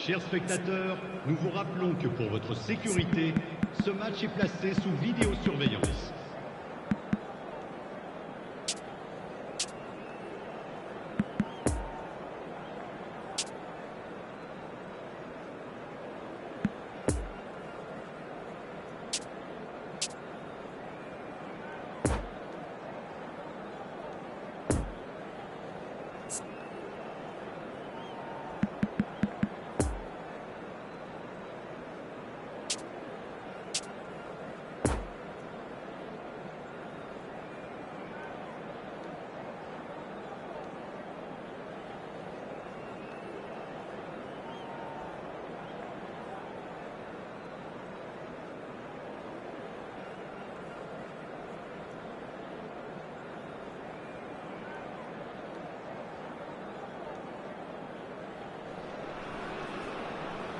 Chers spectateurs, nous vous rappelons que pour votre sécurité, ce match est placé sous vidéosurveillance.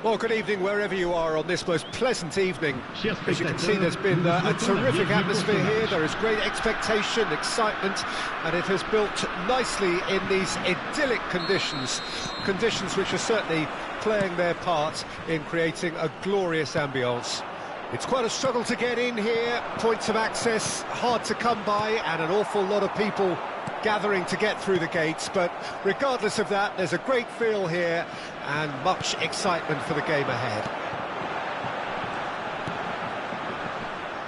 Well, good evening wherever you are on this most pleasant evening. As you can see, there's been a terrific atmosphere here. There is great expectation, excitement, and it has built nicely in these idyllic conditions. Conditions which are certainly playing their part in creating a glorious ambience. It's quite a struggle to get in here, points of access hard to come by, and an awful lot of people gathering to get through the gates, but regardless of that, there's a great feel here and much excitement for the game ahead.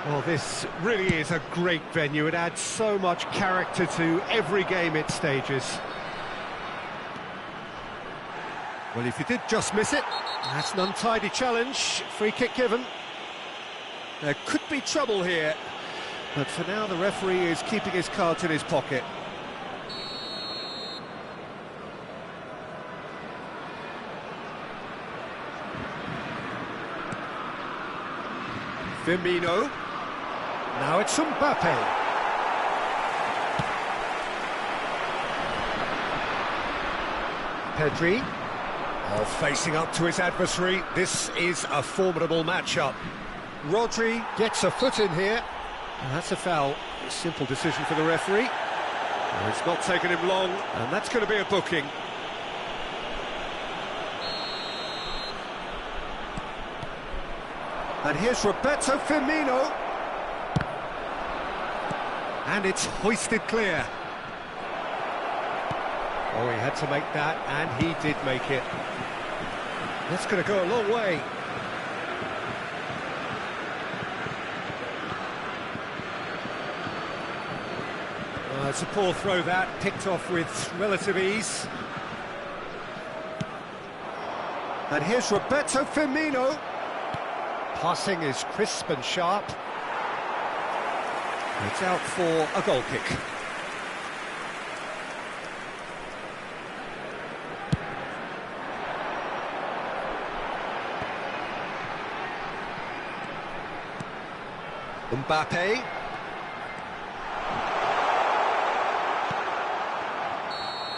Well, this really is a great venue. It adds so much character to every game it stages. Well, if you did just miss it, that's an untidy challenge. Free kick given. There could be trouble here, but for now the referee is keeping his cards in his pocket. Firmino. Now it's Mbappe. Pedri. Oh, facing up to his adversary. This is a formidable matchup. Rodri gets a foot in here. That's a foul. A simple decision for the referee. Well, it's not taken him long, and that's going to be a booking. And here's Roberto Firmino. And it's hoisted clear. Oh, he had to make that, and he did make it. That's going to go a long way. It's a poor throw that, picked off with relative ease. And here's Roberto Firmino. Passing is crisp and sharp. It's out for a goal kick. Mbappe.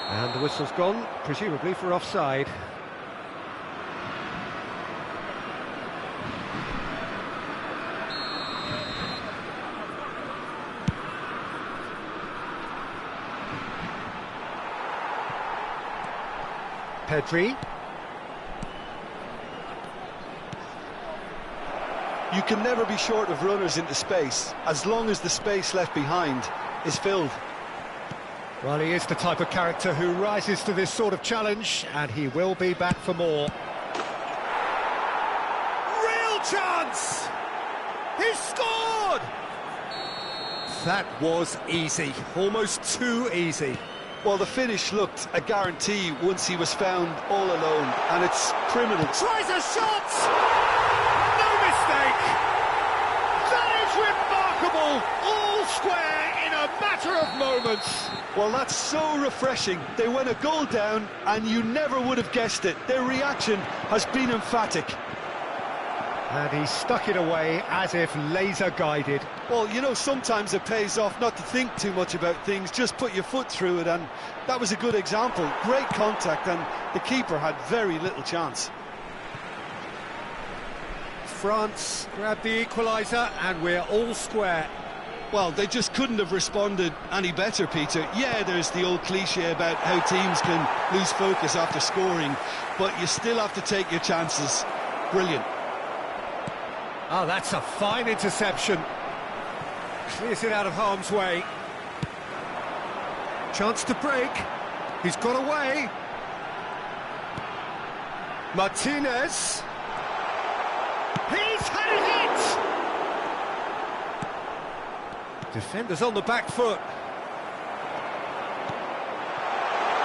And the whistle's gone, presumably for offside. Pedri. You can never be short of runners into space, as long as the space left behind is filled. Well, he is the type of character who rises to this sort of challenge, and he will be back for more. Real chance! He scored! That was easy, almost too easy. Well, the finish looked a guarantee once he was found all alone, and it's criminal. Tries a shot! No mistake! That is remarkable! All square in a matter of moments. Well, that's so refreshing. They went a goal down, and you never would have guessed it. Their reaction has been emphatic. And he stuck it away as if laser-guided. Well, you know, sometimes it pays off not to think too much about things, just put your foot through it, and that was a good example. Great contact, and the keeper had very little chance. France grabbed the equaliser, and we're all square. Well, they just couldn't have responded any better, Peter. Yeah, there's the old cliche about how teams can lose focus after scoring, but you still have to take your chances. Brilliant. Oh, that's a fine interception. Clears it out of harm's way. Chance to break. He's got away. Martinez. He's had a hit! Defenders on the back foot.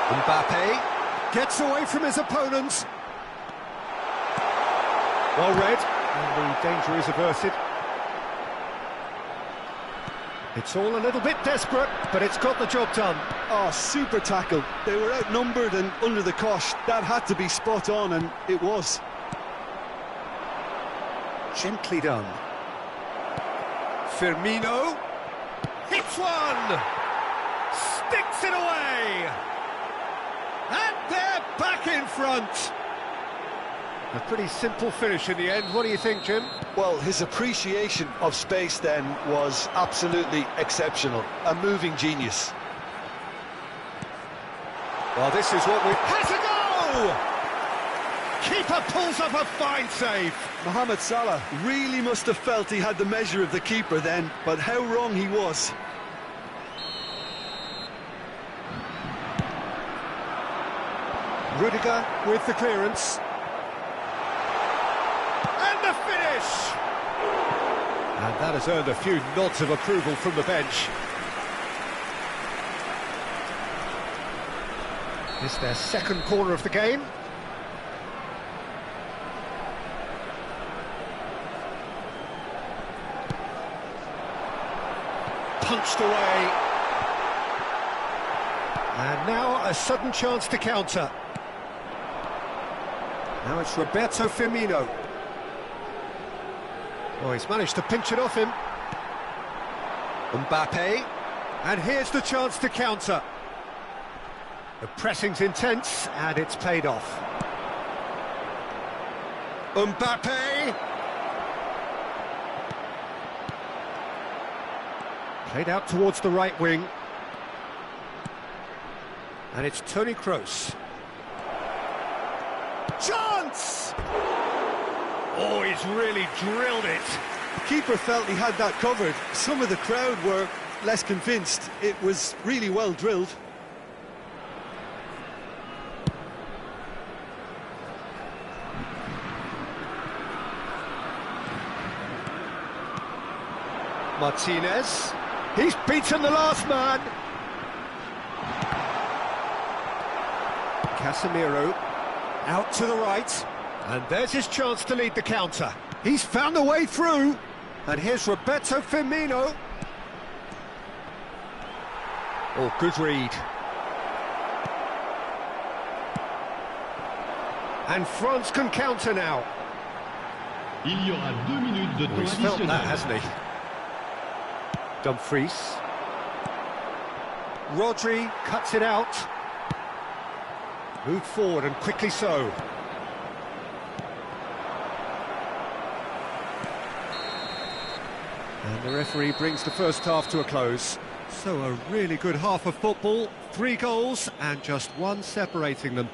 Mbappe gets away from his opponents. Well read, and the danger is averted. It's all a little bit desperate, but it's got the job done. Oh, super tackle. They were outnumbered and under the cosh. That had to be spot on, and it was. Gently done. Firmino hits one! Sticks it away! And they're back in front! A pretty simple finish in the end. What do you think, Jim? Well, his appreciation of space then was absolutely exceptional. A moving genius. Well, this is what we... Has a goal! Keeper pulls off a fine save. Mohamed Salah really must have felt he had the measure of the keeper then, but how wrong he was. Rudiger with the clearance. And the finish! And that has earned a few nods of approval from the bench. It's their second corner of the game. Punched away. And now a sudden chance to counter. Now it's Roberto Firmino. Oh, he's managed to pinch it off him. Mbappe. And here's the chance to counter. The pressing's intense, and it's paid off. Mbappe! Played out towards the right wing. And it's Toni Kroos. Chance! Oh, he's really drilled it. The keeper felt he had that covered. Some of the crowd were less convinced. It was really well drilled. Martinez. He's beaten the last man. Casemiro out to the right. And there's his chance to lead the counter. He's found a way through. And here's Roberto Firmino. Oh, good read. And France can counter now. Il y aura 2 minutes de temps He's felt that, additionnel. hasn't he? Dumfries. Rodri cuts it out. Moved forward and quickly so. And the referee brings the first half to a close. So a really good half of football. 3 goals and just 1 separating them.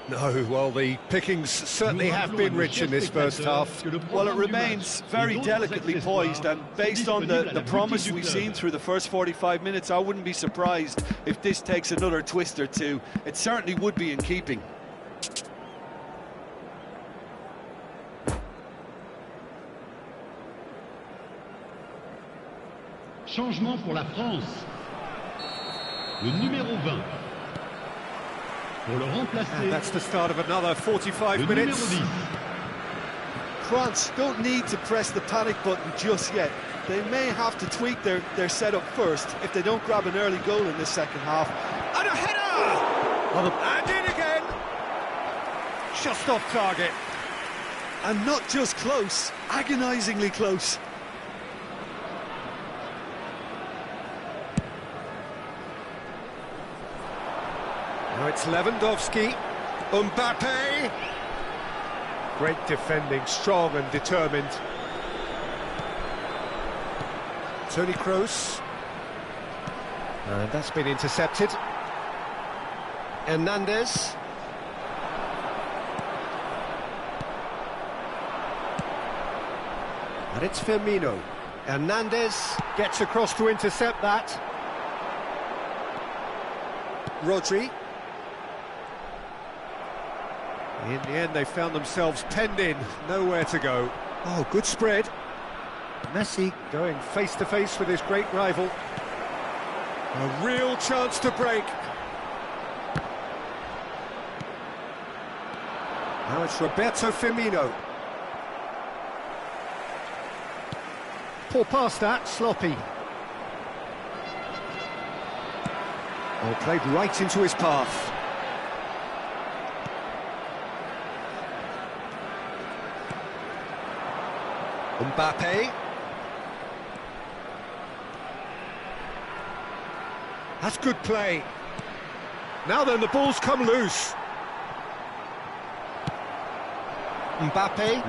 No, well, the pickings certainly have been rich in this first half. Well, it remains very delicately poised, and based on the promise we've seen through the first 45 minutes, I wouldn't be surprised if this takes another twist or two. It certainly would be in keeping. Changement pour la France. Le numéro 20. Pour le remplacer. And that's the start of another 45 le minutes. numéro 10. France don't need to press the panic button just yet. They may have to tweak their setup first if they don't grab an early goal in the second half. And a header! And in again! Just off target. And not just close, agonisingly close. Now it's Lewandowski. Mbappe! Great defending, strong and determined. Toni Kroos. And that's been intercepted. Hernandez. And it's Firmino. Hernandez gets across to intercept that. Rodri. In the end, they found themselves penned in, nowhere to go. Oh, good spread. Messi going face-to-face with his great rival. A real chance to break. Now it's Roberto Firmino. Poor pass that, sloppy. Oh, played right into his path. Mbappe. That's good play. Now then, the ball's come loose. Mbappe.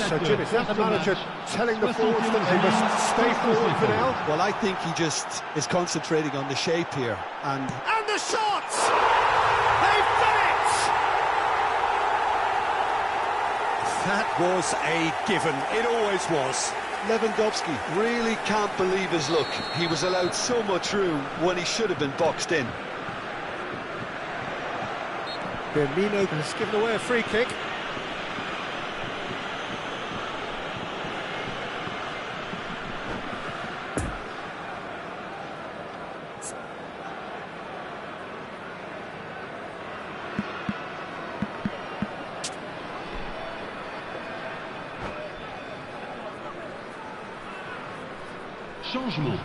So Jim, is that the manager telling the forwards that they must stay forward for now? Well, I think he just is concentrating on the shape here. And the shots! They've done it! That was a given. It always was. Lewandowski really can't believe his luck. He was allowed so much room when he should have been boxed in. Firmino has given away a free kick. Changement.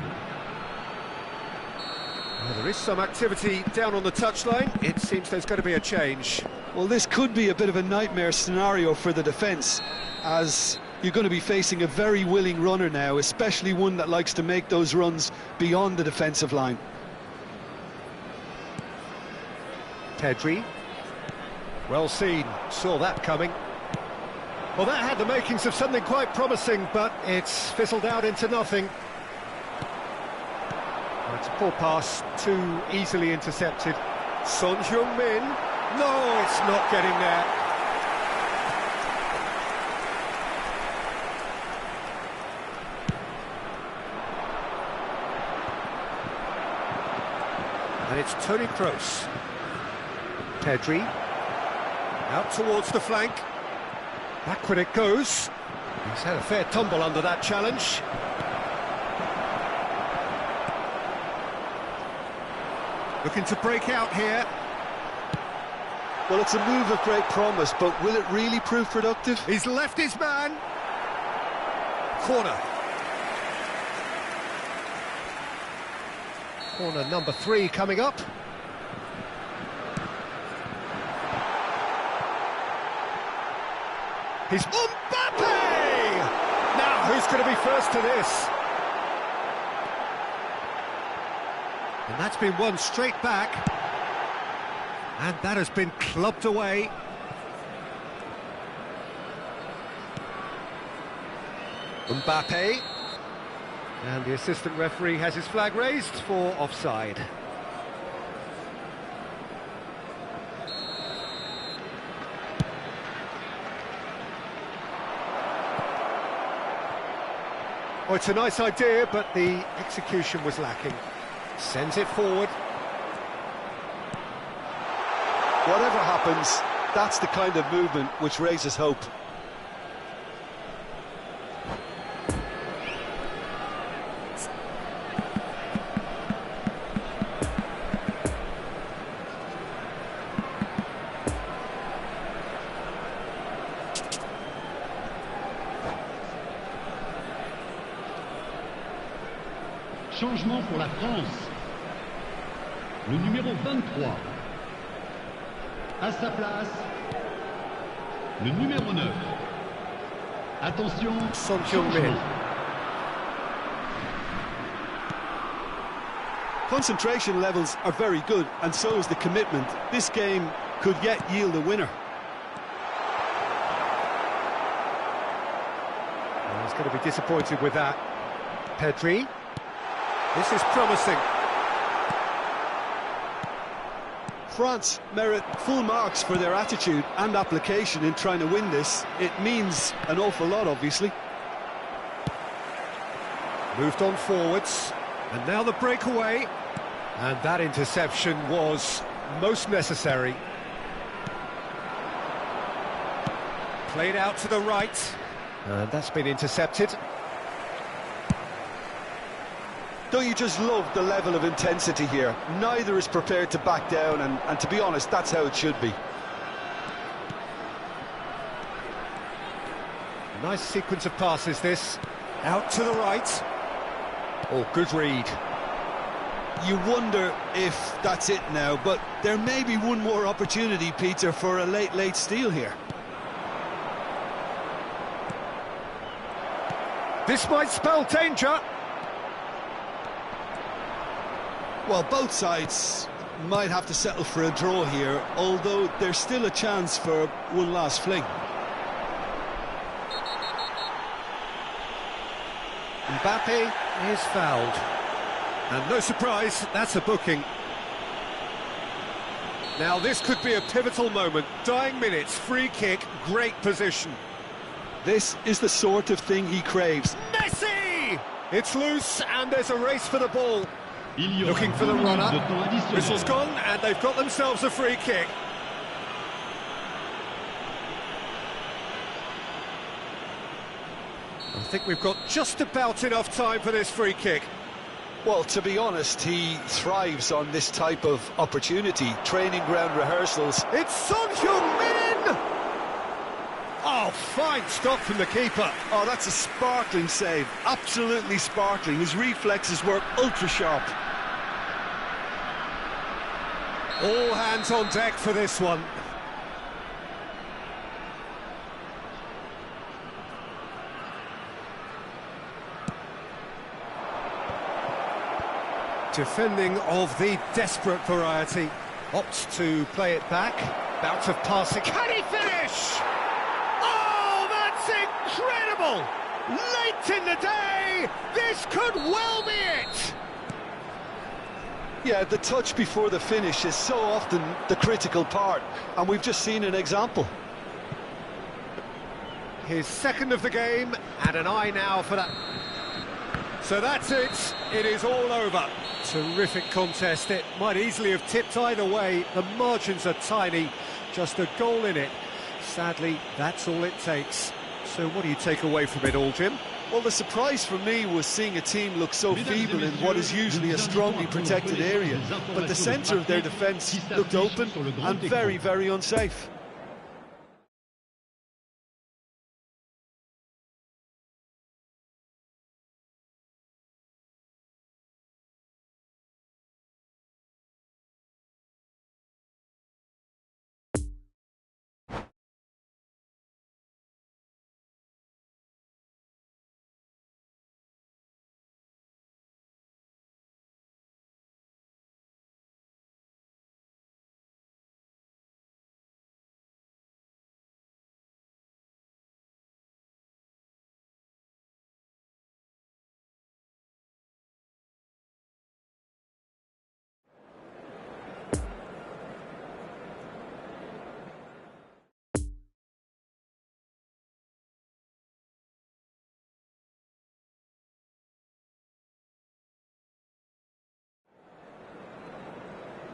Well, there is some activity down on the touchline. It seems there's going to be a change. Well, this could be a bit of a nightmare scenario for the defence, as you're going to be facing a very willing runner now, especially one that likes to make those runs beyond the defensive line. Pedri. Well seen, saw that coming. Well, that had the makings of something quite promising, but it's fizzled out into nothing. It's a poor pass, too easily intercepted. Son Heung-min. No, it's not getting there. And it's Toni Kroos. Pedri. Out towards the flank. Backward it goes. He's had a fair tumble under that challenge. Looking to break out here. Well, it's a move of great promise, but will it really prove productive? He's left his man. Corner. Corner number 3 coming up. He's Mbappe! Now, who's going to be first to this? And that's been won straight back. And that has been clubbed away. Mbappe. And the assistant referee has his flag raised for offside. Oh, it's a nice idea, but the execution was lacking. Sends it forward. Whatever happens, that's the kind of movement which raises hope. Changement pour la France. Le numéro 23. À sa place, le numéro 9. Attention, Son Heung-min. Concentration levels are very good, and so is the commitment. This game could yet yield a winner. He's going to be disappointed with that. Pedri. This is promising. France merit full marks for their attitude and application in trying to win this. It means an awful lot, obviously. Moved on forwards, and now the breakaway. And that interception was most necessary. Played out to the right, and that's been intercepted. Don't you just love the level of intensity here? Neither is prepared to back down, and to be honest, that's how it should be. Nice sequence of passes, this. Out to the right. Oh, good read. You wonder if that's it now, but there may be one more opportunity, Peter, for a late steal here. This might spell danger. Well, both sides might have to settle for a draw here, although there's still a chance for one last fling. Mbappe is fouled. And no surprise, that's a booking. Now this could be a pivotal moment. Dying minutes, free kick, great position. This is the sort of thing he craves. Messi! It's loose and there's a race for the ball. Looking for the runner. Whistle's gone and they've got themselves a free kick. I think we've got just about enough time for this free kick. Well, to be honest, he thrives on this type of opportunity. Training ground rehearsals. It's Son Heung-min! Oh, fine stop from the keeper. Oh, that's a sparkling save. Absolutely sparkling. His reflexes work ultra-sharp. All hands on deck for this one. Defending of the desperate variety. Opts to play it back. Bout of passing. Can he finish? Oh, that's incredible! Late in the day, this could well be it! Yeah, the touch before the finish is so often the critical part, and we've just seen an example. His second of the game, and an eye now for that. So that's it, it is all over. Terrific contest, it might easily have tipped either way. The margins are tiny, just a goal in it. Sadly, that's all it takes. So what do you take away from it all, Jim? Well, the surprise for me was seeing a team look so feeble in what is usually a strongly protected area. But the centre of their defence looked open and very, very unsafe.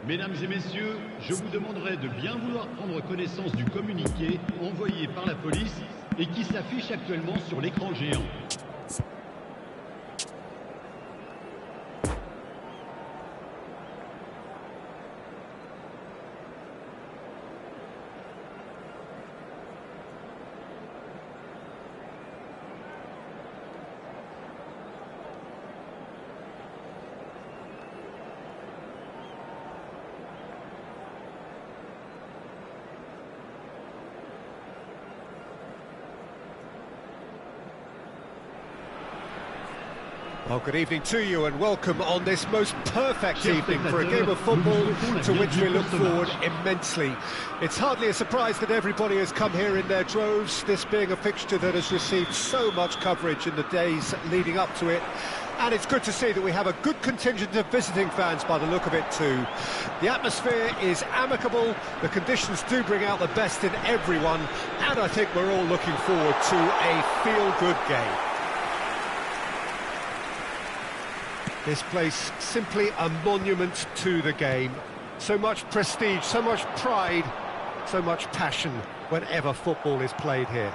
Mesdames et messieurs, je vous demanderai de bien vouloir prendre connaissance du communiqué envoyé par la police et qui s'affiche actuellement sur l'écran géant. Well, good evening to you and welcome on this most perfect evening for a game of football to which we look forward immensely. It's hardly a surprise that everybody has come here in their droves, this being a fixture that has received so much coverage in the days leading up to it. And it's good to see that we have a good contingent of visiting fans by the look of it too. The atmosphere is amicable, the conditions do bring out the best in everyone, and I think we're all looking forward to a feel-good game. This place simply a monument to the game. So much prestige, so much pride, so much passion whenever football is played here.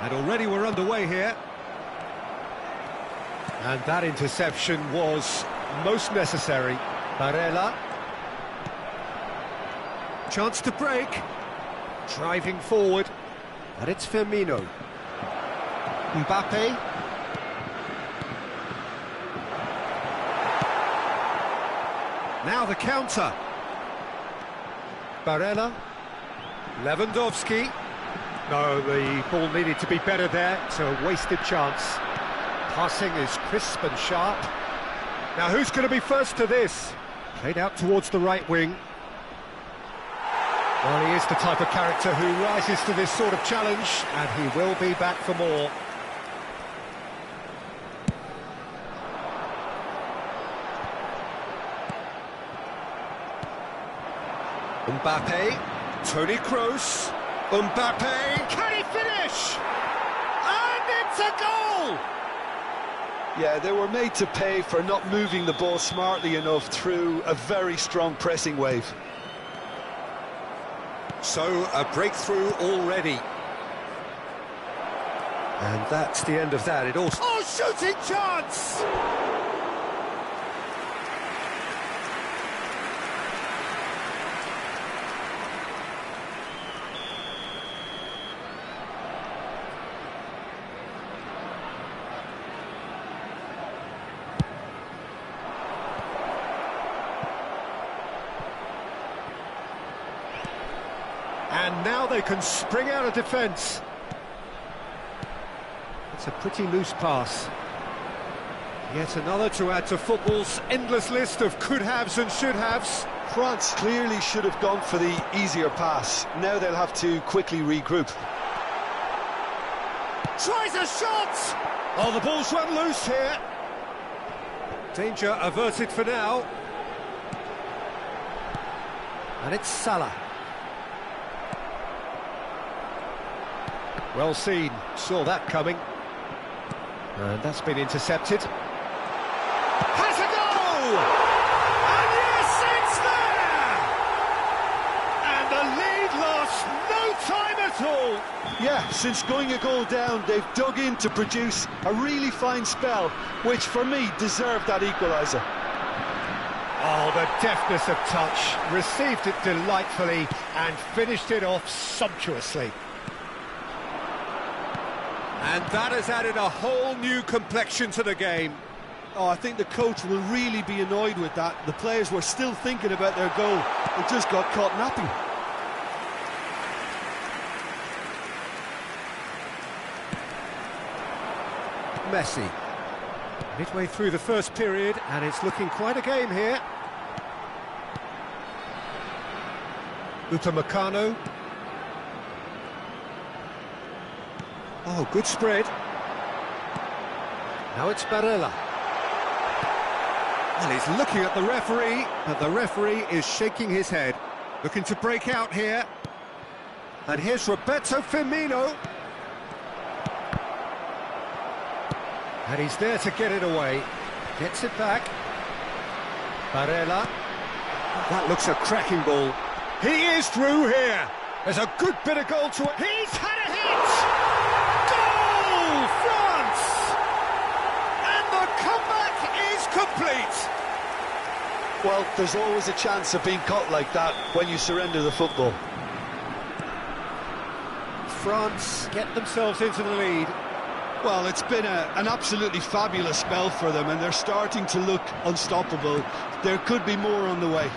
And already we're underway here. And that interception was most necessary. Barella. Chance to break. Driving forward. And it's Firmino. Mbappe. Now the counter. Barella. Lewandowski. No, the ball needed to be better there. It's a wasted chance. Passing is crisp and sharp. Now who's going to be first to this? Played out towards the right wing. Well, he is the type of character who rises to this sort of challenge, and he will be back for more. Mbappe, Toni Kroos, Mbappe, can he finish? And it's a goal! Yeah, they were made to pay for not moving the ball smartly enough through a very strong pressing wave. So, a breakthrough already. And that's the end of that. It also... Oh, shooting chance! And now they can spring out of defence. It's a pretty loose pass. Yet another to add to football's endless list of could-haves and should-haves. France clearly should have gone for the easier pass. Now they'll have to quickly regroup. Tries a shot! Oh, the ball's run loose here. Danger averted for now. And it's Salah. Well seen, saw that coming. And that's been intercepted. Has a goal! And yes, it's there! And the lead lost no time at all! Yeah, since going a goal down, they've dug in to produce a really fine spell, which for me deserved that equaliser. Oh, the deftness of touch, received it delightfully and finished it off sumptuously. And that has added a whole new complexion to the game. Oh, I think the coach will really be annoyed with that. The players were still thinking about their goal. They just got caught napping. Messi. Midway through the first period, and it's looking quite a game here. Upamecano. Oh, good spread. Now it's Barella. And he's looking at the referee, but the referee is shaking his head. Looking to break out here. And here's Roberto Firmino. And he's there to get it away. Gets it back. Barella. That looks a cracking ball. He is through here. There's a good bit of goal to it. He's had a hit! Goal, France! And the comeback is complete. Well, there's always a chance of being caught like that when you surrender the football. France get themselves into the lead. Well, it's been an absolutely fabulous spell for them, and they're starting to look unstoppable. There could be more on the way.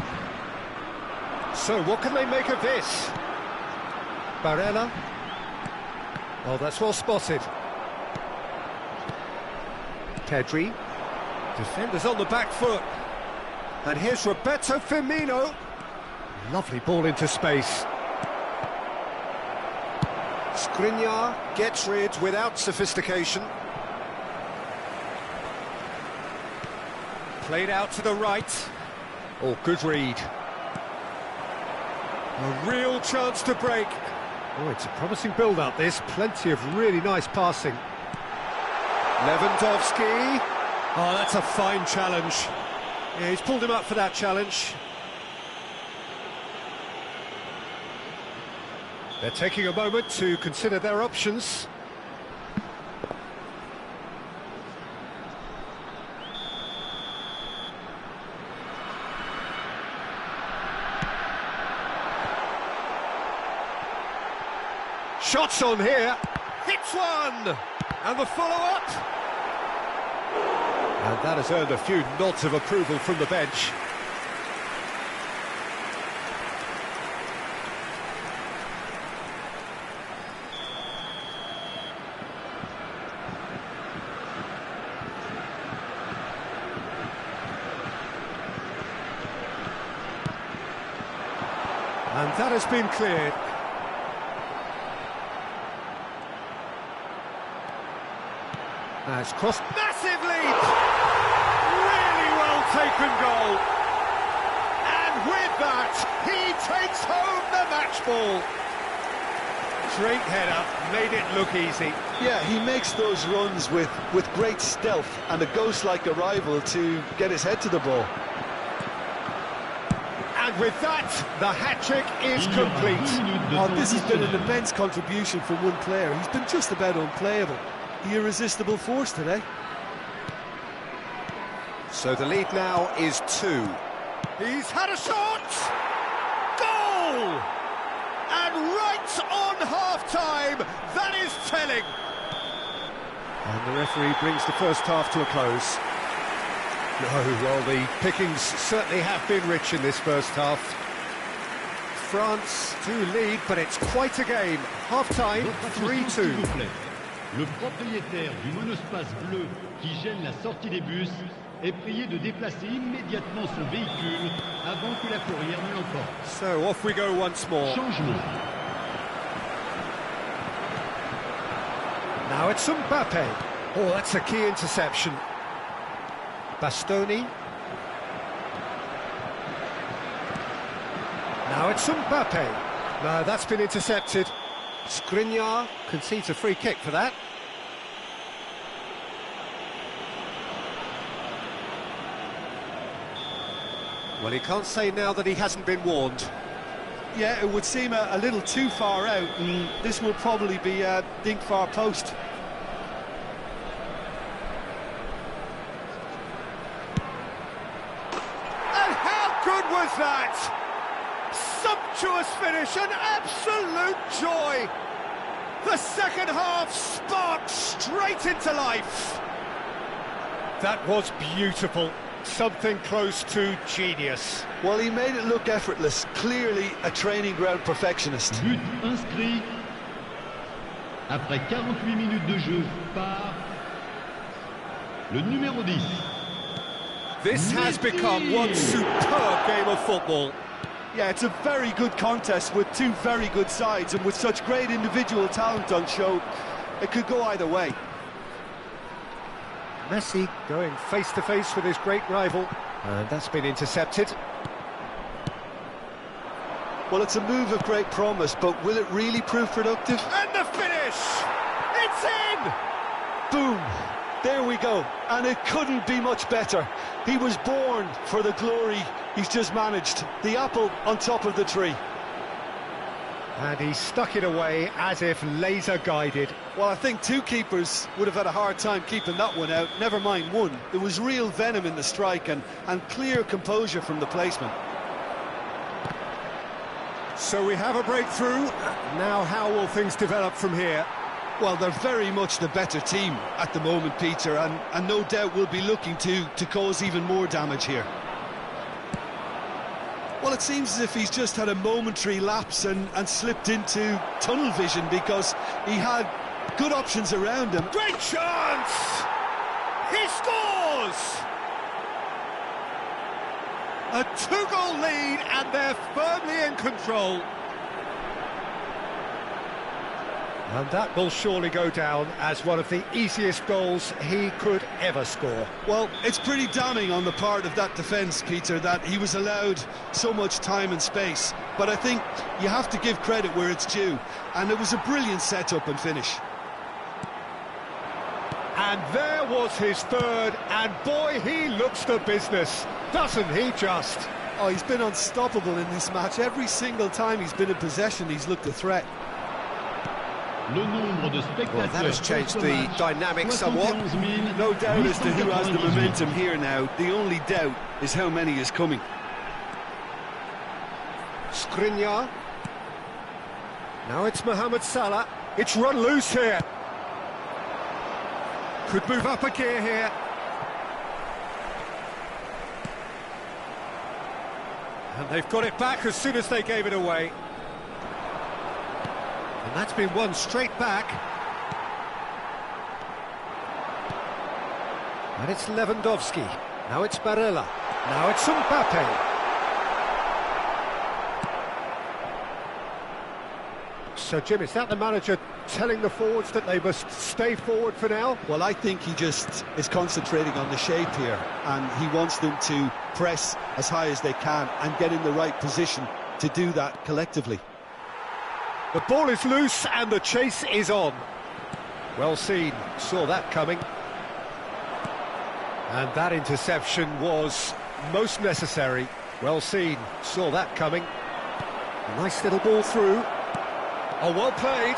So, what can they make of this? Barella. Oh, that's well spotted. Pedri. Defenders on the back foot. And here's Roberto Firmino. Lovely ball into space. Skriniar gets rid without sophistication. Played out to the right. Oh, good read. A real chance to break. Oh, it's a promising build-up, this. Plenty of really nice passing. Lewandowski. Oh, that's a fine challenge. Yeah, he's pulled him up for that challenge. They're taking a moment to consider their options. Shots on here. Hits one! And the follow-up. And that has earned a few nods of approval from the bench. And that has been cleared. It's crossed. Massive lead! Really well taken goal. And with that, he takes home the match ball. Straight header, made it look easy. Yeah, he makes those runs with great stealth and a ghost-like arrival to get his head to the ball. And with that, the hat-trick is complete. Oh, this has been an immense contribution from one player. He's been just about unplayable. The irresistible force today. So the lead now is 2. He's had a shot! Goal! And right on half-time, that is telling. And the referee brings the first half to a close. No, well, the pickings certainly have been rich in this first half. France do lead, but it's quite a game. Half-time, 3-2. Le propriétaire du monospace bleu qui gêne la sortie des bus est prié de déplacer immédiatement son véhicule avant que la courrière ne l'emporte. So off we go once more. Changement. Now it's Mbappe. Oh, that's a key interception. Bastoni. Now it's Mbappe. No, that's been intercepted. Skriniar concedes a free kick for that. Well, he can't say now that he hasn't been warned. Yeah, it would seem a little too far out, and this will probably be a dink far post. And how good was that? Sumptuous finish, an absolute joy. The second half sparked straight into life. That was beautiful. Something close to genius. Well, he made it look effortless. Clearly a training ground perfectionist. But inscrit après 48 minutes de jeu par le numéro 10. This has become one superb game of football. Yeah, it's a very good contest with two very good sides, and with such great individual talent on show, it could go either way. Messi going face-to-face with his great rival, and that's been intercepted. Well, it's a move of great promise, but will it really prove productive? And the finish! It's in! Boom! There we go, and it couldn't be much better. He was born for the glory he's just managed. The apple on top of the tree. And he stuck it away as if laser-guided. Well, I think two keepers would have had a hard time keeping that one out, never mind one. There was real venom in the strike and clear composure from the placement. So we have a breakthrough. Now how will things develop from here? Well, they're very much the better team at the moment, Peter, and no doubt will be looking to cause even more damage here. Well, it seems as if he's just had a momentary lapse and slipped into tunnel vision, because he had good options around him. Great chance! He scores! A 2-goal lead, and they're firmly in control. And that will surely go down as one of the easiest goals he could ever score. Well, it's pretty damning on the part of that defence, Peter, that he was allowed so much time and space. But I think you have to give credit where it's due. And it was a brilliant set-up and finish. And there was his third, and boy, he looks the business, doesn't he just? Oh, he's been unstoppable in this match. Every single time he's been in possession, he's looked a threat. Well, that has changed the dynamic somewhat. No doubt as to who has the momentum here now. The only doubt is how many is coming. Skriniar. Now it's Mohamed Salah. It's run loose here. Could move up a gear here. And they've got it back as soon as they gave it away. And that's been won straight back. And it's Lewandowski. Now it's Barella. Now it's Mbappe. So, Jim, is that the manager telling the forwards that they must stay forward for now? Well, I think he just is concentrating on the shape here, and he wants them to press as high as they can and get in the right position to do that collectively. The ball is loose and the chase is on. Well seen, saw that coming. And that interception was most necessary. Well seen, saw that coming. A nice little ball through. Oh, well played.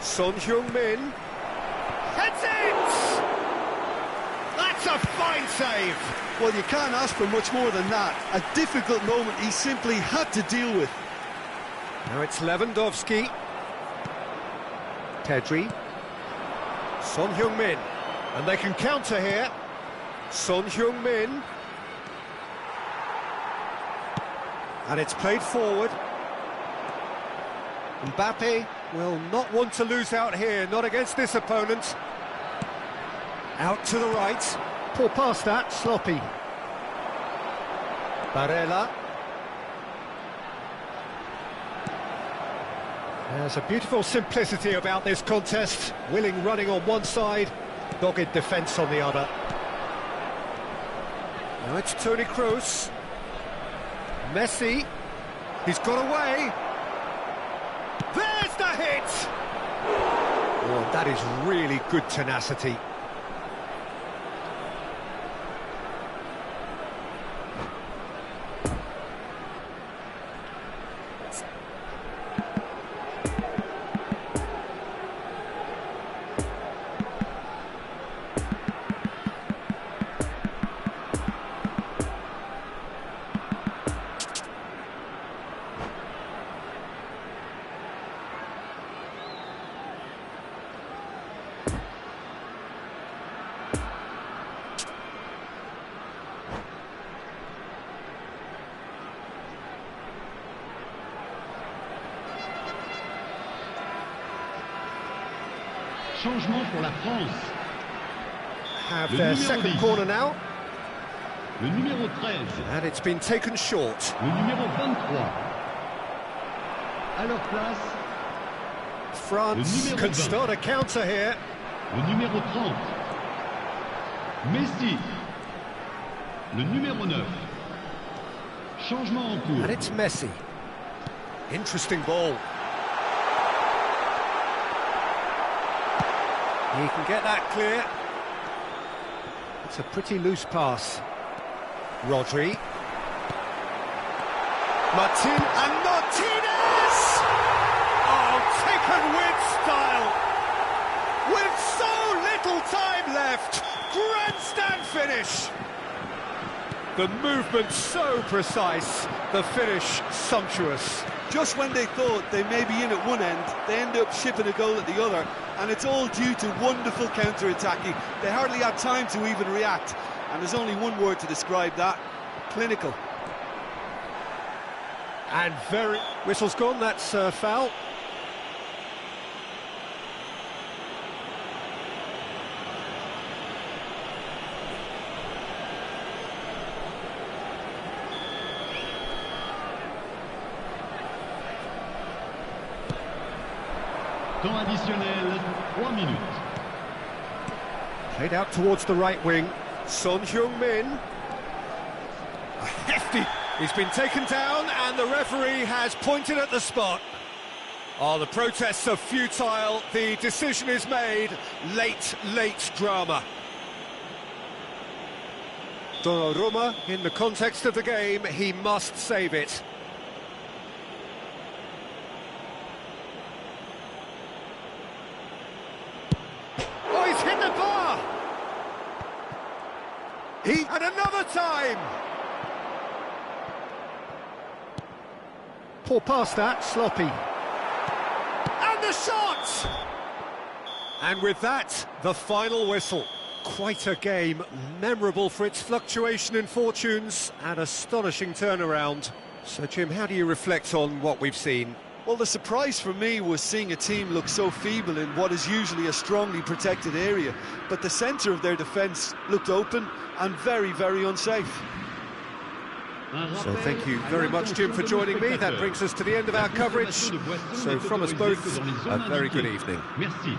Son Heung-min. Heads it! That's a fine save. Well, you can't ask for much more than that. A difficult moment he simply had to deal with. Now it's Lewandowski. Pedri. Son Heung-min. And they can counter here. Son Heung-min. And it's played forward. Mbappe will not want to lose out here, not against this opponent. Out to the right. Poor pass that, sloppy. Barella. There's a beautiful simplicity about this contest. Willing running on one side, dogged defence on the other. Now it's Toni Kroos. Messi. He's got away. There's the hit! Oh, that is really good tenacity. Changement pour la France. Have their second 10. corner now. Le numéro 13. And it's been taken short. Le numéro 23. À leur place. France can start a counter here. Le numéro 30. Messi. Le numéro 9. Changement en cours. And it's Messi. Interesting ball. He can get that clear. It's a pretty loose pass. Rodri. And Martinez! Oh, taken with style. With so little time left. Grandstand finish. The movement so precise. The finish sumptuous. Just when they thought they may be in at one end, they end up shipping a goal at the other, and it's all due to wonderful counter-attacking. They hardly had time to even react, and there's only one word to describe that: clinical. And very... Whistle's gone, that's foul. Temps additionnel, 3 minutes. Played out towards the right wing. Son Heung-min. A hefty... He's been taken down and the referee has pointed at the spot. Oh, the protests are futile. The decision is made. Late drama. Donnarumma, in the context of the game, he must save it. Oh, he's hit the bar! And another time! Poor pass that, sloppy. And the shot! And with that, the final whistle. Quite a game, memorable for its fluctuation in fortunes and astonishing turnaround. So, Jim, how do you reflect on what we've seen? Well, the surprise for me was seeing a team look so feeble in what is usually a strongly protected area. But the centre of their defence looked open and very, very unsafe. So thank you very much, Jim, for joining me. That brings us to the end of our coverage. So from us both, a very good evening. Merci.